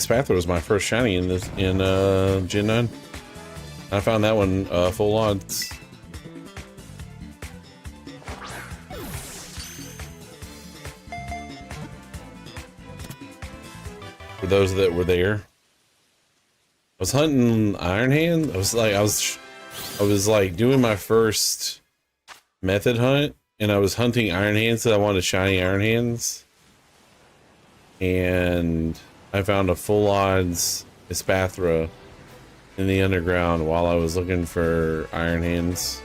Spathra was my first shiny in this Gen 9. I found that one full odds. For those that were there, I was hunting Iron Hand. I was like doing my first method hunt, and I was hunting Iron Hands that I wanted shiny Iron Hands, and I found a full odds Espathra in the underground while I was looking for Iron Hands.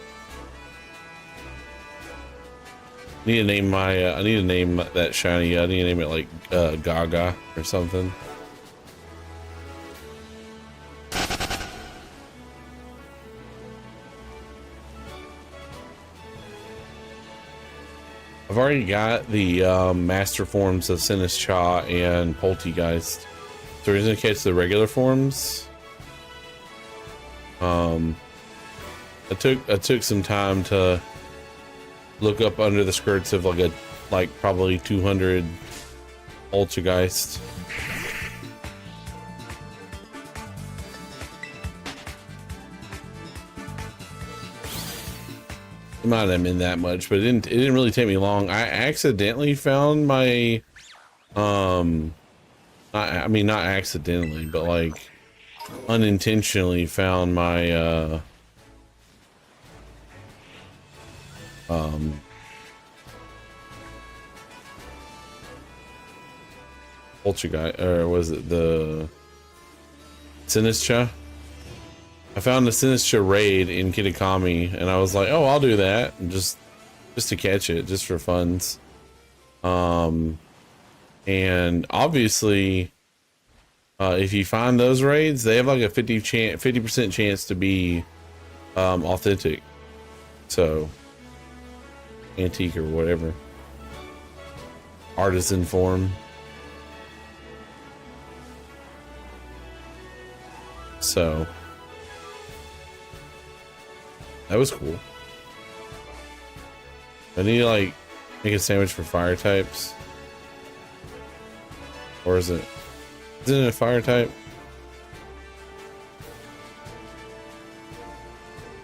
I need to name my I need to name that shiny. I need to name it like Gaga or something. I've already got the master forms of Sinnoh and Poltegeist, so we're gonna catch the regular forms. I took some time to look up under the skirts of like probably 200 Poltegeist. It might not have been that much, but it didn't really take me long. I accidentally found my I mean, not accidentally, but like unintentionally found my Poltergeist, or was it the Sinnoh? I found the Sinnoh raid in Kitakami, and I was like, oh, I'll do that, and just to catch it, just for funs. And obviously, if you find those raids, they have like a 50% chance to be authentic, so antique or whatever, artisan form. So that was cool. I need to like make a sandwich for fire types, or isn't it a fire type,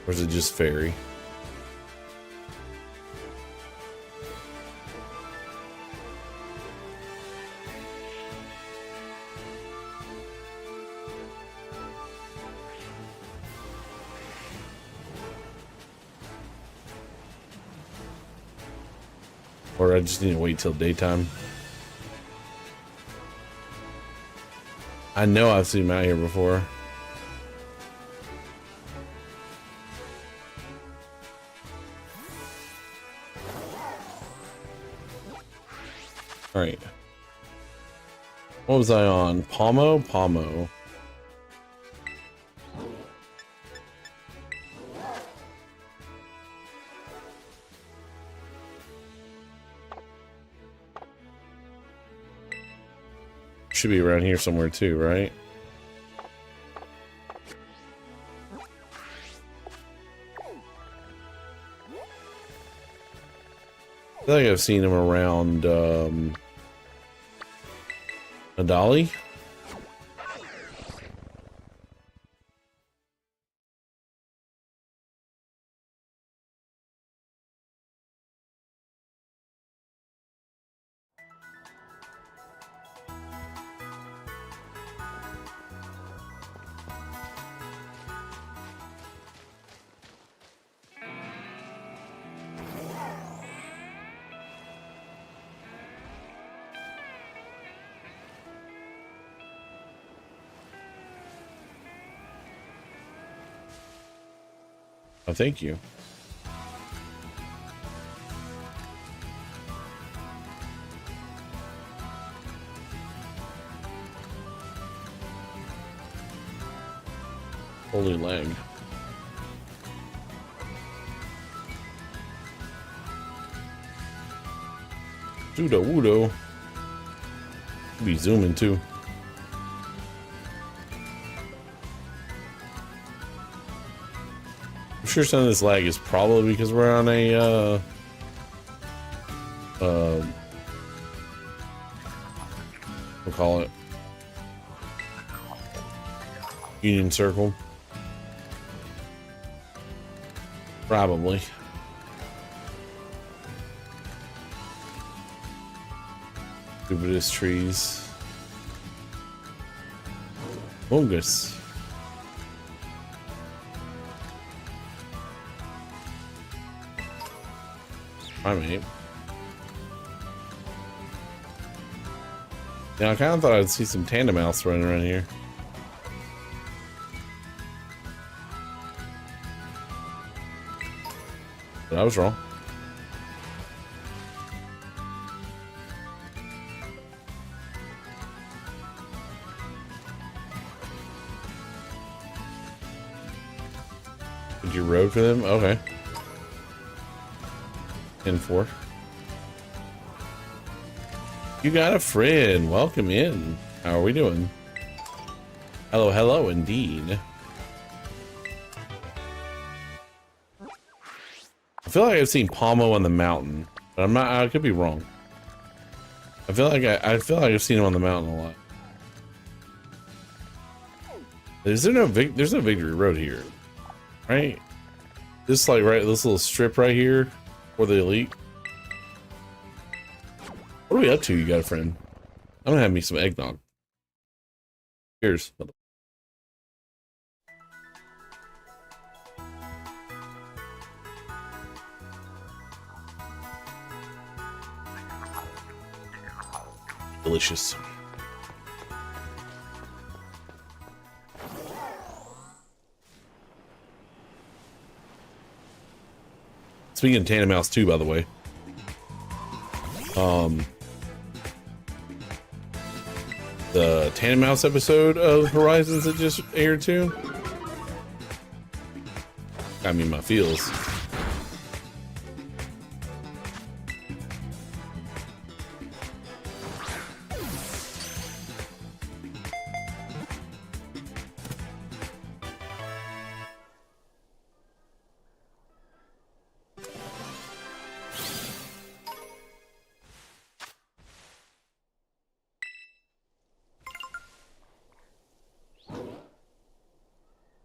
or is it just fairy? Or I just need to wait till daytime. I know I've seen him out here before. All right. What was I on? Pomo. Should be around here somewhere too, right? I feel like I've seen him around Adali. Oh, thank you. Holy leg. Sudo Wudo. Be zooming too. I'm sure some of this lag is probably because we're on a we'll call it Union Circle. Probably. Stupidest trees. Fungus. Primate. Yeah, I kind of thought I'd see some tandem mouse running around here. But I was wrong. Did you road for them? Okay. 10-4. You got a friend. Welcome in. How are we doing? Hello, hello, indeed. I feel like I've seen Palmo on the mountain, but I'm not. I could be wrong. I feel like I've seen him on the mountain a lot. Is there no there's no Victory Road here, right? This like right this little strip right here for the elite. What are we up to? You got a friend? I'm gonna have me some eggnog. Cheers. Delicious. Speaking of Tandem Mouse 2, by the way. The Tandem Mouse episode of Horizons that just aired too. Got me in my feels.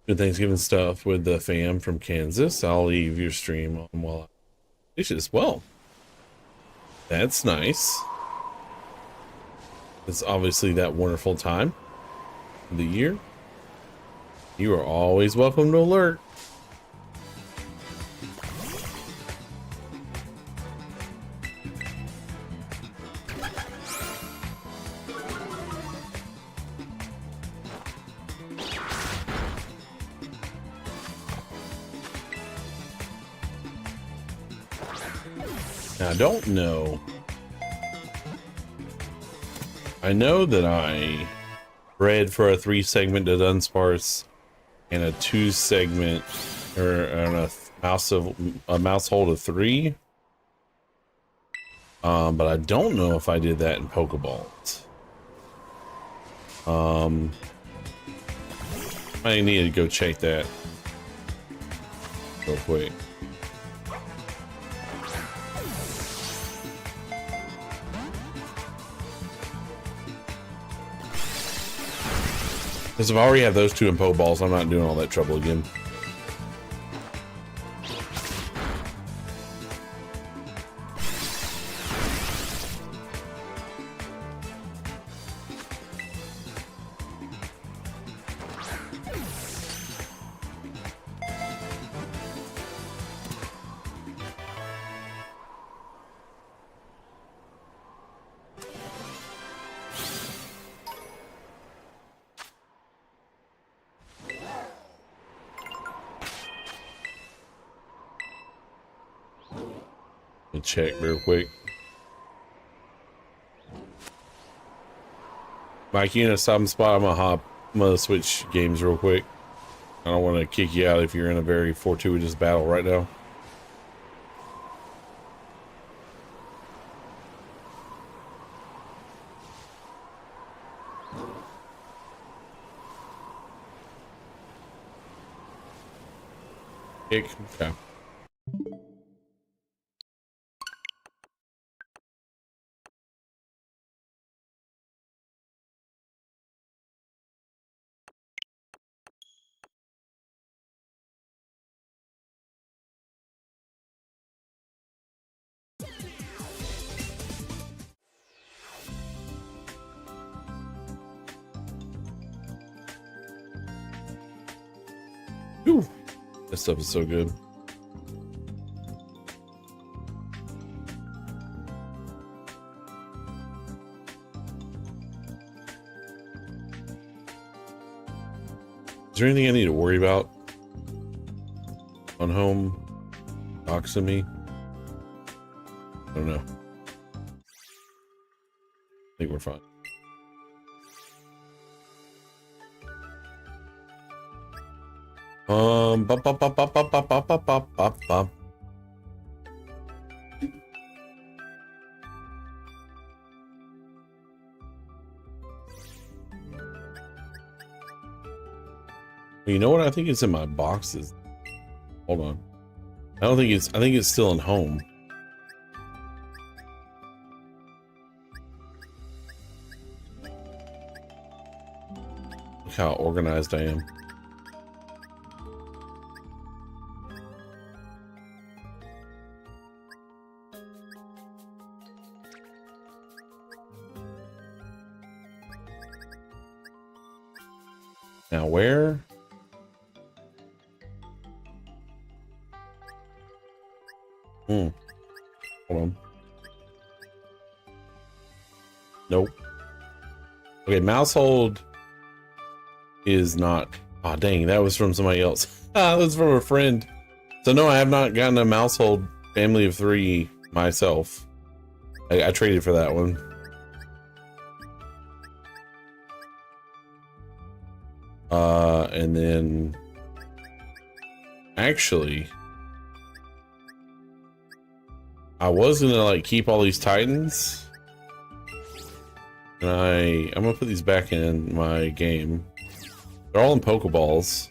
Good Thanksgiving stuff with the fam from Kansas. I'll leave your stream on while I dish it as well. That's nice. It's obviously that wonderful time of the year. You are always welcome to alert. Now, I don't know. I know that I bred for a 3-segment to Dunsparce and a 2-segment or a mouse hold of 3. But I don't know if I did that in Pokeballs. I need to go check that real quick. Because if I already have those 2 in Pokeballs, I'm not doing all that trouble again. Check real quick. Mike, you in a stopping spot? I'm gonna switch games real quick. I don't want to kick you out if you're in a very fortuitous battle right now. Okay. Ooh, this stuff is so good. Is there anything I need to worry about on home? Doxing me? I don't know. I think we're fine. Bop, bop, bop, bop, bop, bop, bop, bop, bop, bop. You know what? I think it's in my boxes. Hold on. I don't think it's, I think it's still in home. Look how organized I am. Now where? Hold on. Nope. Okay, Mousehold is not. Oh dang, that was from somebody else. That was from a friend. So no, I have not gotten a Mousehold family of 3 myself. I traded for that one. And then actually I was gonna like keep all these Titans, and I'm gonna put these back in my game. They're all in Pokeballs.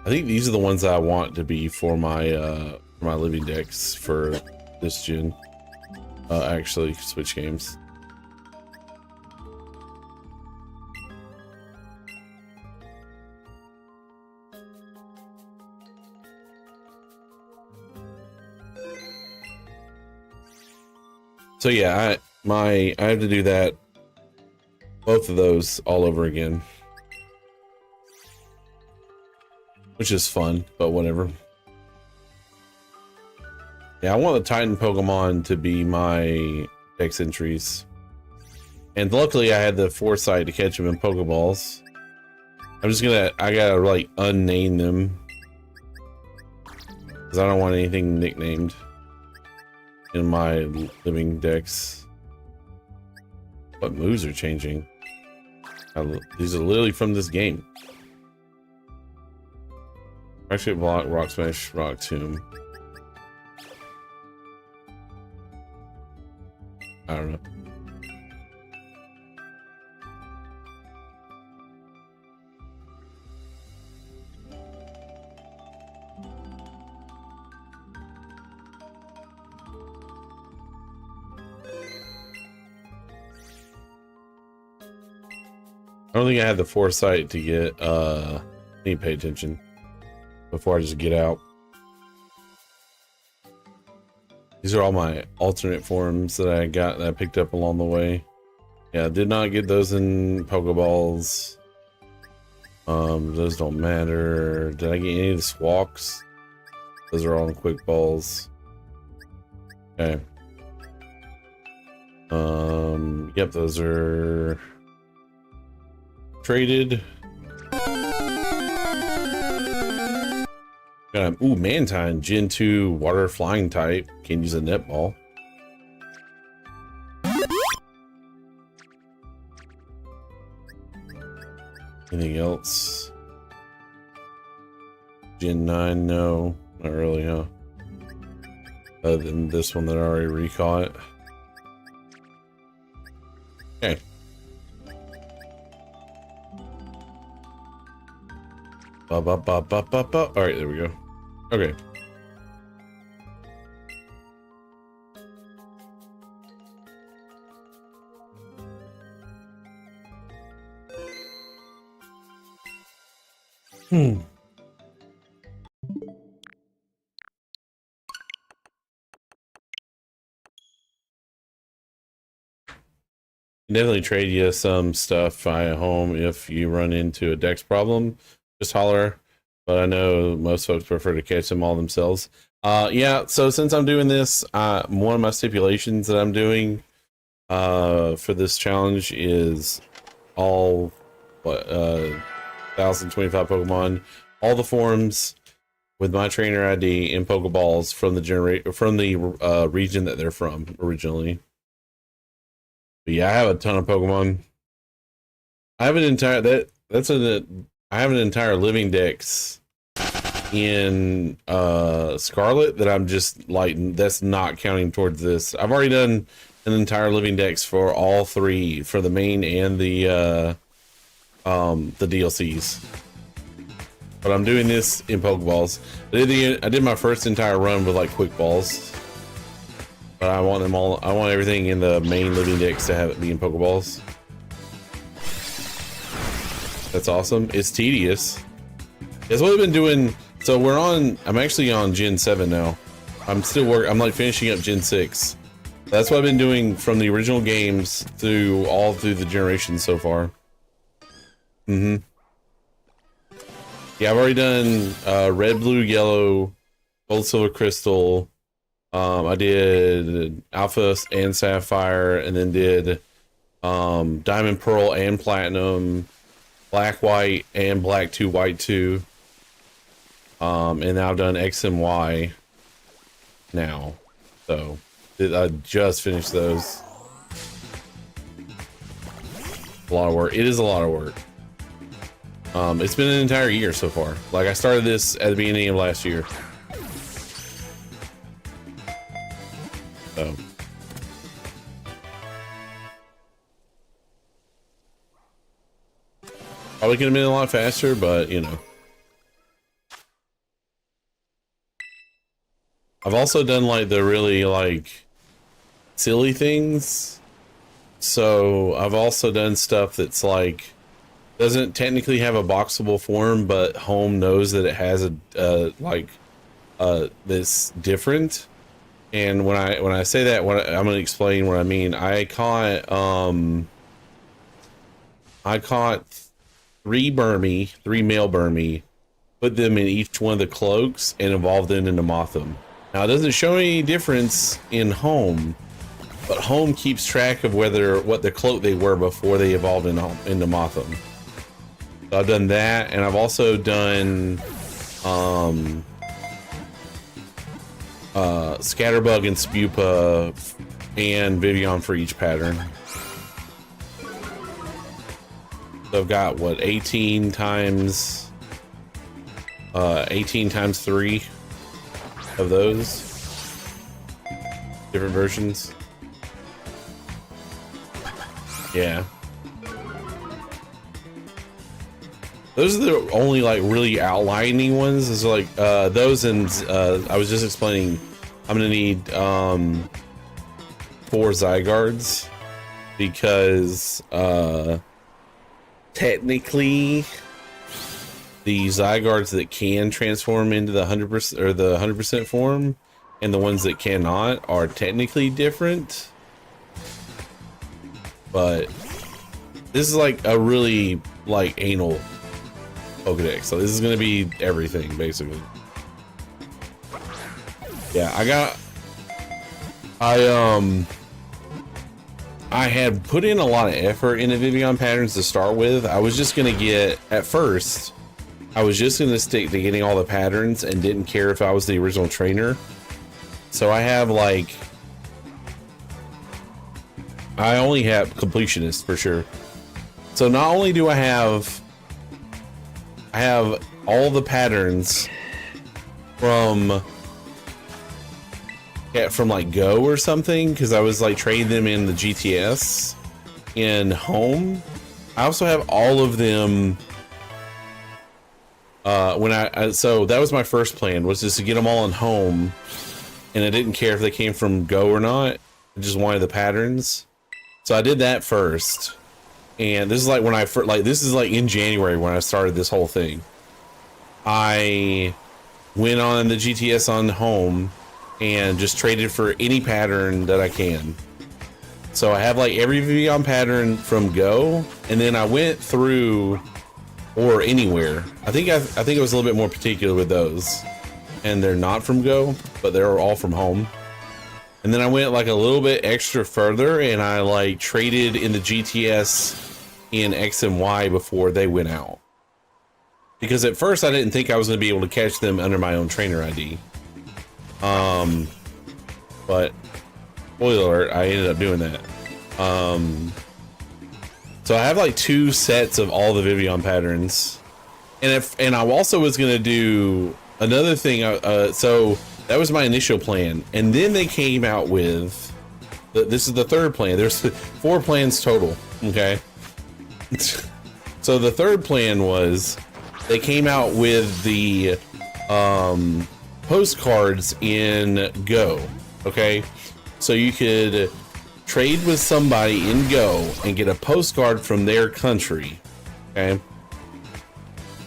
I think these are the ones that I want to be for my living decks for this gen. Actually, switch games. So yeah, I have to do that, both of those all over again, which is fun, but whatever. Yeah, I want the Titan Pokemon to be my Dex entries, and luckily I had the foresight to catch them in Pokeballs. I gotta like unname them because I don't want anything nicknamed in my living decks. What moves are changing? These are literally from this game. Actually, block, rock smash, rock tomb. I don't know. I don't think I had the foresight to get need to pay attention before I just get out. These are all my alternate forms that I picked up along the way. Yeah, I did not get those in Pokeballs. Those don't matter. Did I get any of the Squawks? Those are all in Quick Balls. Okay. Yep, those are traded. Ooh, Mantine, Gen 2 water flying type. Can use a netball. Anything else? Gen 9, no. Not really, huh? Other than this one that I already recaught. Okay. All right, there we go. Okay. Definitely trade you some stuff via home if you run into a dex problem. Just holler. but I know most folks prefer to catch them all themselves. Yeah, so since I'm doing this, one of my stipulations that I'm doing for this challenge is all 1,025 Pokemon, all the forms with my trainer ID and Pokeballs from the region that they're from originally. But yeah, I have a ton of Pokemon. I have an entire I have an entire living dex in Scarlet that I'm just like, that's not counting towards this. I've already done an entire living dex for all three, for the main and the DLCs. But I'm doing this in Pokeballs. I did my first entire run with like quick balls. But I want them all, I want everything in the main living dex to have it be in Pokeballs. That's awesome. It's tedious. That's what I've been doing. So I'm actually on Gen 7 now. I'm like finishing up Gen 6. That's what I've been doing from the original games all through the generations so far. Yeah, I've already done red, blue, yellow, gold, silver, crystal. I did alpha and sapphire, and then did diamond, pearl, and platinum, black, white, and black 2, white 2. And now I've done X and Y now. So I just finished those. A lot of work. It is a lot of work. It's been an entire year so far. Like, I started this at the beginning of last year. So probably could have been a lot faster, but you know. I've also done like the really like silly things. So I've also done stuff that's like doesn't technically have a boxable form, but home knows that it has a this different. And when I say that, I'm going to explain what I mean. I caught 3 male Burmy, put them in each one of the cloaks, and evolved them into Mothim. Now, it doesn't show any difference in home, but home keeps track of what the cloak they were before they evolved into Mothim. So I've done that, and I've also done Scatterbug and Spupa and Vivian for each pattern. So I've got what, 18 times 3 of those different versions. Yeah, those are the only like really outlining ones. Is like those, and I was just explaining I'm gonna need 4 Zygardes because technically the Zygardes that can transform into the 100% or the 100% form and the ones that cannot are technically different. But this is like a really like anal Pokedex, so this is gonna be everything basically. Yeah, I had put in a lot of effort into Vivian patterns to start with. I was just gonna at first I was just gonna stick to getting all the patterns and didn't care if I was the original trainer. So I have like, I only have completionist for sure. So not only do I have all the patterns from like Go or something, because I was like trading them in the GTS in home. I also have all of them so that was my first plan, was just to get them all in home, and I didn't care if they came from Go or not. I just wanted the patterns. So I did that first. And this is like when this is like in January when I started this whole thing. I went on the GTS on home and just traded for any pattern that I can. So I have like every Vivian pattern from Go, and then I went through or anywhere. I think it was a little bit more particular with those, and they're not from Go, but they're all from home. And then I went like a little bit extra further, and I like traded in the GTS in X and Y before they went out, because at first I didn't think I was going to be able to catch them under my own trainer ID. But spoiler alert, I ended up doing that. So I have like 2 sets of all the Vivian patterns, and I also was gonna do another thing. So that was my initial plan, and then they came out with this is the 3rd plan. There's 4 plans total. Okay, so the 3rd plan was they came out with the postcards in Go. Okay, so you could trade with somebody in Go and get a postcard from their country. Okay,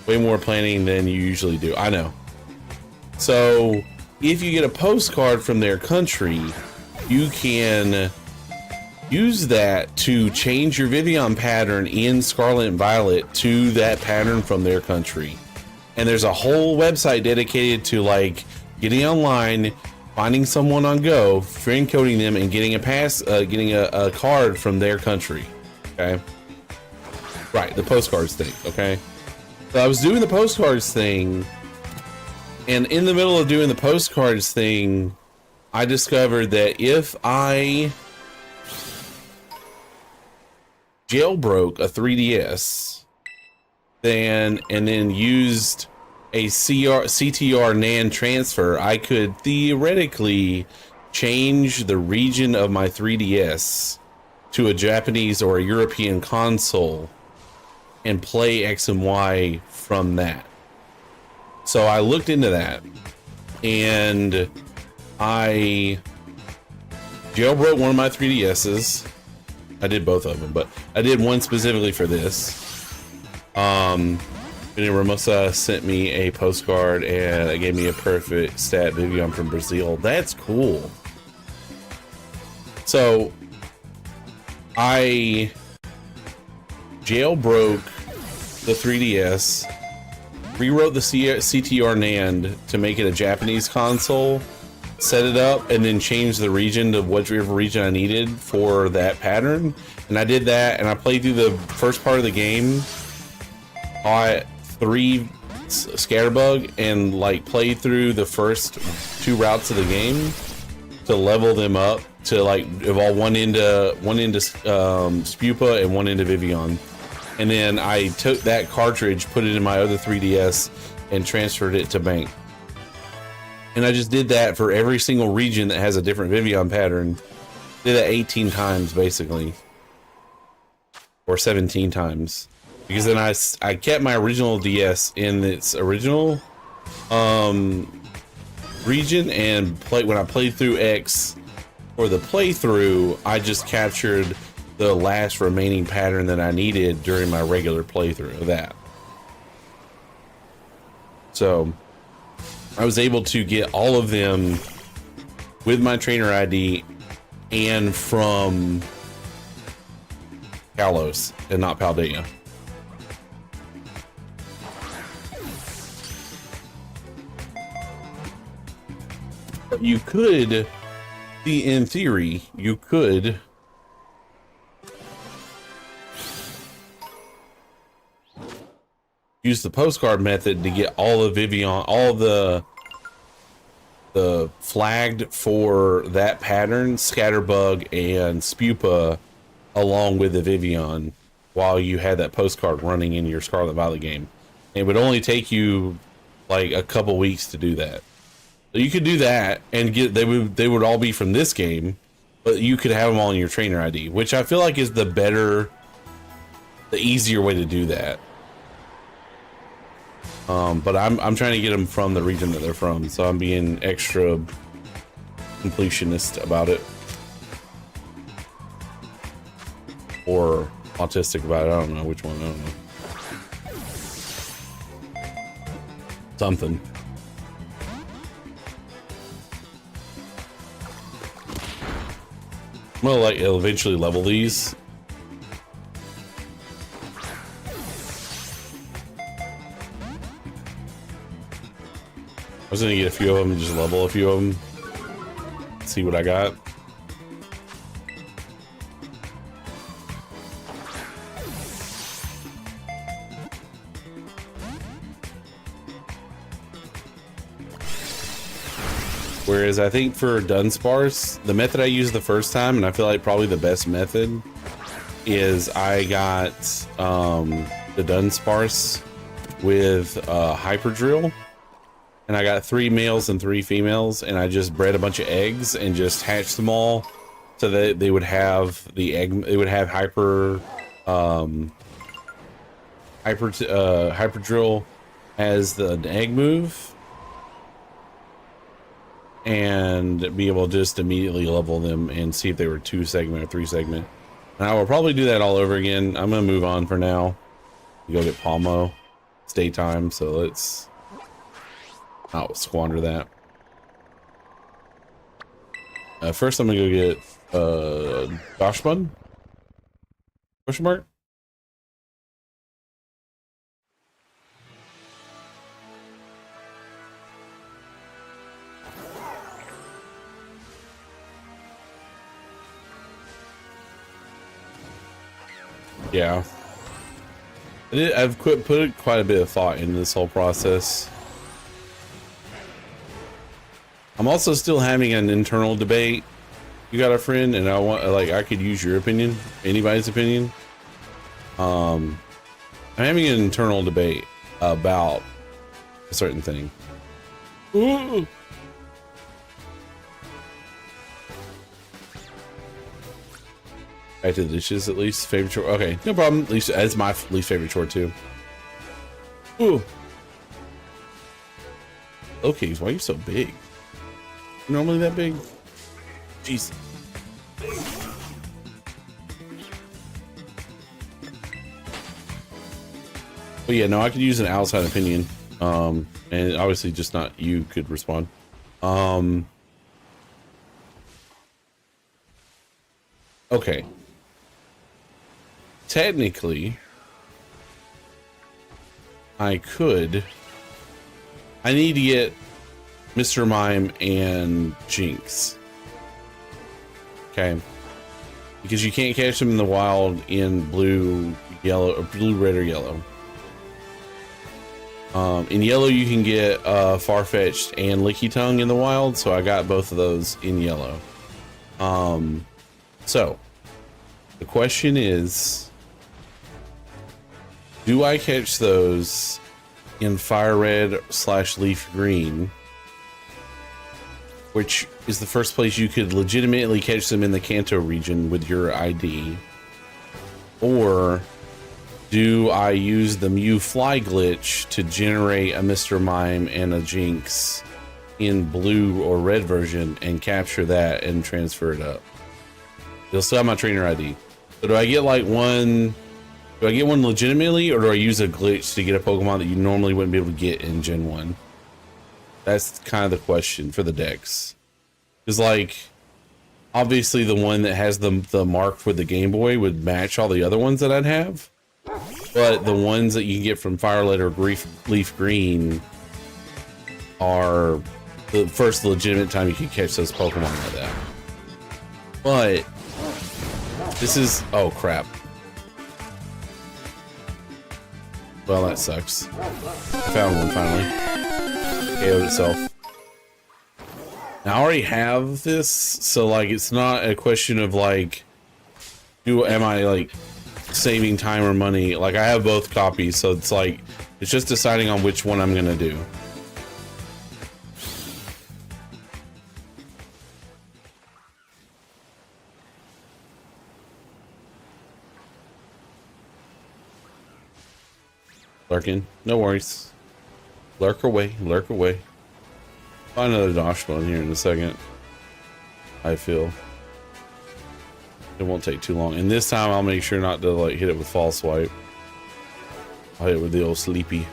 way more planning than you usually do, I know. So if you get a postcard from their country, you can use that to change your Vivian pattern in Scarlet and Violet to that pattern from their country. And there's a whole website dedicated to like getting online, finding someone on Go, friend coding them, and getting a card from their country. Okay, right, the postcards thing. Okay, so I was doing the postcards thing, and in the middle of doing the postcards thing, I discovered that if I jailbroke a 3DS, and then used a CTR NAND transfer, I could theoretically change the region of my 3DS to a Japanese or a European console and play X and Y from that. So I looked into that, and I jailbroke one of my 3DSs. I did both of them, but I did one specifically for this. Vinny Ramosa sent me a postcard, and it gave me a perfect stat Vivian from Brazil. That's cool. So I jailbroke the 3DS, rewrote the CTR NAND to make it a Japanese console, set it up, and then changed the region to whatever region I needed for that pattern. And I did that, and I played through the first part of the game. I 3 Scatterbug and like played through the first 2 routes of the game to level them up to like evolve one into Spupa and one into Vivian. And then I took that cartridge, put it in my other 3DS, and transferred it to Bank. And I just did that for every single region that has a different Vivian pattern. Did that 18 times basically, or 17 times. Because then I kept my original DS in its original region, and when I played through X for the playthrough, I just captured the last remaining pattern that I needed during my regular playthrough of that. So I was able to get all of them with my trainer ID and from Kalos and not Paldea. You could, in theory, you could use the postcard method to get all of Vivian, all the flagged for that pattern, Scatterbug and Spupa, along with the Vivian, while you had that postcard running in your Scarlet Violet game. It would only take you like a couple weeks to do that. So you could do that and get they would all be from this game, but you could have them all in your trainer ID, which I feel like is the easier way to do that. But I'm trying to get them from the region that they're from, so I'm being extra completionist about it, or autistic about it. I don't know which one. I don't know. Something. I'm gonna like eventually level these. was gonna get a few of them and just level a few of them. See what I got. Whereas I think for Dunsparce, the method I used the first time, and I feel like probably the best method, is I got the Dunsparce with Hyper Drill, and I got 3 males and 3 females, and I just bred a bunch of eggs and just hatched them all so that they would have the egg. They would have Hyper Drill as the egg move, and be able to just immediately level them and see if they were 2 segment or 3 segment. And I will probably do that all over again. I'm gonna move on for now. Go get Palmo. It's daytime, so let's not squander that. First, I'm gonna go get Doshbun. Question mark. Yeah, I've put quite a bit of thought into this whole process. I'm also still having an internal debate. You got a friend, and I could use your opinion, anybody's opinion. I'm having an internal debate about a certain thing. Ooh. Back to the dishes, at least. Favorite chore. Okay, no problem. At least that's my least favorite chore too. Ooh. Okay, why are you so big? You normally that big? Jeez. But yeah, no, I could use an outside opinion. And obviously just not you could respond. Okay. Technically, I need to get Mr. Mime and Jinx. Okay. Because you can't catch them in the wild in blue, yellow, or blue, red, or yellow. In yellow, you can get Farfetch'd and Licky Tongue in the wild, so I got both of those in yellow. So, the question is, do I catch those in Fire Red / Leaf Green, which is the first place you could legitimately catch them in the Kanto region with your ID? Or do I use the Mew Fly glitch to generate a Mr. Mime and a Jinx in blue or red version and capture that and transfer it up? You'll still have my trainer ID. So do I get like one? Do I get one legitimately, or do I use a glitch to get a Pokemon that you normally wouldn't be able to get in Gen 1? That's kind of the question for the decks. Because, like, obviously the one that has the mark with the Game Boy would match all the other ones that I'd have. But the ones that you can get from Firelight or Leaf Green are the first legitimate time you can catch those Pokemon like that. But this is... oh, crap. Well, that sucks. I found one finally. KO'd itself. Now, I already have this, so like it's not a question of like, am I like saving time or money? Like I have both copies, so it's like it's just deciding on which one I'm gonna do. Lurking, no worries. Lurk away, lurk away. Find another Doshbone here in a second. I feel it won't take too long, and this time I'll make sure not to like hit it with False Swipe. I'll hit it with the old Sleepy.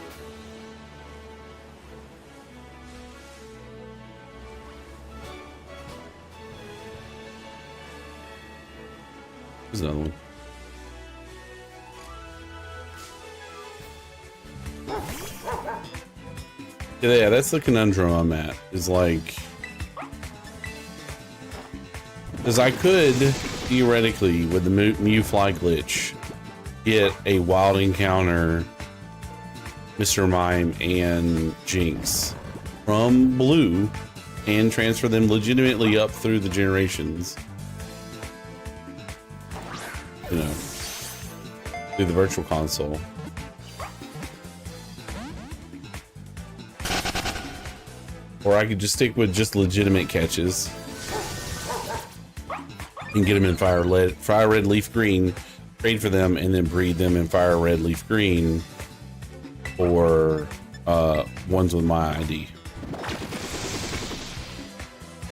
There's another one. Yeah, that's the conundrum I'm at. Is like, because I could theoretically, with the Mew Fly glitch, get a wild encounter Mr. Mime and Jinx from Blue and transfer them legitimately up through the generations, you know, through the virtual console. Or I could just stick with just legitimate catches and get them in Fire Red Leaf Green, trade for them, and then breed them in Fire Red Leaf Green, or ones with my ID.